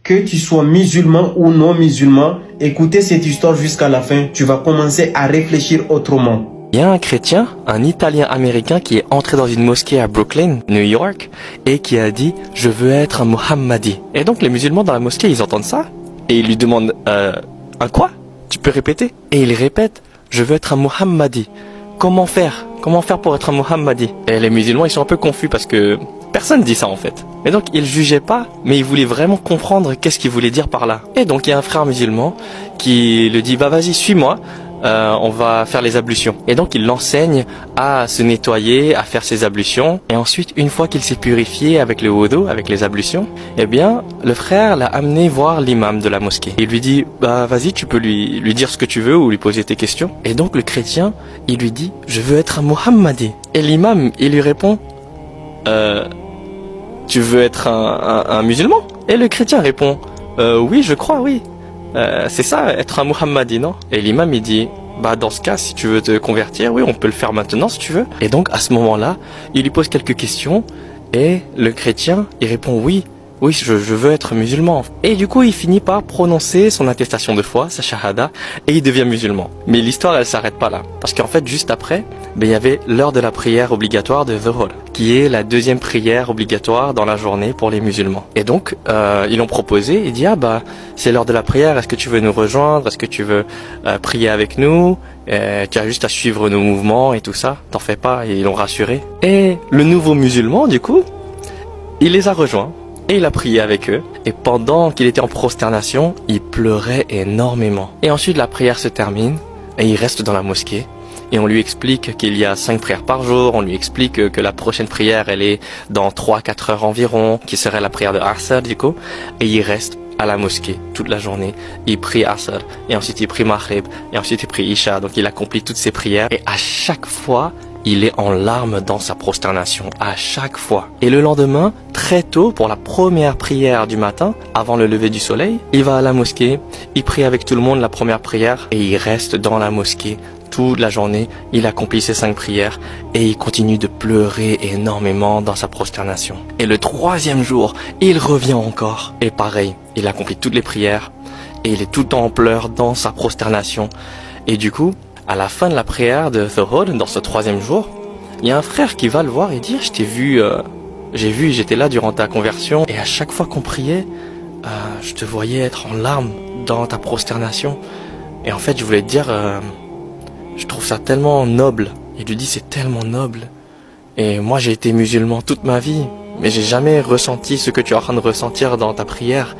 Que tu sois musulman ou non musulman, écoutez cette histoire jusqu'à la fin, tu vas commencer à réfléchir autrement. Il y a un chrétien, un Italien américain qui est entré dans une mosquée à Brooklyn, New York, et qui a dit « Je veux être un Mohammadi ». Et donc les musulmans dans la mosquée, ils entendent ça, et ils lui demandent « Un quoi? Tu peux répéter ?» Et il répète « Je veux être un Mohammadi ». Comment faire? Comment faire pour être un Mohammadi? Et les musulmans, ils sont un peu confus parce que personne dit ça en fait. Et donc ils jugeaient pas, mais ils voulaient vraiment comprendre qu'est-ce qu'il voulait dire par là. Et donc il y a un frère musulman qui lui dit « Bah vas-y, suis-moi ». On va faire les ablutions. Et donc il l'enseigne à se nettoyer, à faire ses ablutions. Et ensuite, une fois qu'il s'est purifié avec le wudu, avec les ablutions, eh bien, le frère l'a amené voir l'imam de la mosquée. Il lui dit, bah vas-y, tu peux lui dire ce que tu veux ou lui poser tes questions. Et donc le chrétien, il lui dit, je veux être un Mohammadi. Et l'imam, il lui répond, tu veux être un musulman? Et le chrétien répond, oui, je crois, oui. C'est ça, être un Mohammadi, non? Et l'imam il dit, bah dans ce cas, si tu veux te convertir, oui, on peut le faire maintenant si tu veux. Et donc à ce moment-là, il lui pose quelques questions et le chrétien, il répond oui, je veux être musulman. Et du coup, il finit par prononcer son attestation de foi, sa shahada, et il devient musulman. Mais l'histoire, elle s'arrête pas là. Parce qu'en fait, juste après, il y avait l'heure de la prière obligatoire de Dhuhr, qui est la deuxième prière obligatoire dans la journée pour les musulmans. Et donc, ils l'ont proposé, il dit, c'est l'heure de la prière, est-ce que tu veux nous rejoindre, est-ce que tu veux prier avec nous, tu as juste à suivre nos mouvements et tout ça, t'en fais pas, et ils l'ont rassuré. Et le nouveau musulman, du coup, il les a rejoints. Et il a prié avec eux. Et pendant qu'il était en prosternation, il pleurait énormément. Et ensuite, la prière se termine. Et il reste dans la mosquée. Et on lui explique qu'il y a 5 prières par jour. On lui explique que la prochaine prière, elle est dans 3-4 heures environ. Qui serait la prière de Asr, du coup. Et il reste à la mosquée toute la journée. Il prie Asr. Et ensuite, il prie Maghrib. Et ensuite, il prie Isha. Donc, il accomplit toutes ses prières. Et à chaque fois, il est en larmes dans sa prosternation, à chaque fois. Et le lendemain, très tôt, pour la première prière du matin, avant le lever du soleil, il va à la mosquée, il prie avec tout le monde la première prière, et il reste dans la mosquée toute la journée. Il accomplit ses 5 prières, et il continue de pleurer énormément dans sa prosternation. Et le 3e jour, il revient encore, et pareil, il accomplit toutes les prières, et il est tout le temps en pleurs dans sa prosternation. Et du coup, à la fin de la prière de Dhuhr, dans ce 3e jour, il y a un frère qui va le voir et dire, je t'ai vu, j'étais là durant ta conversion, et à chaque fois qu'on priait, je te voyais être en larmes dans ta prosternation. Et en fait, je voulais te dire, je trouve ça tellement noble. Il lui dit, c'est tellement noble. Et moi, j'ai été musulman toute ma vie, mais j'ai jamais ressenti ce que tu es en train de ressentir dans ta prière.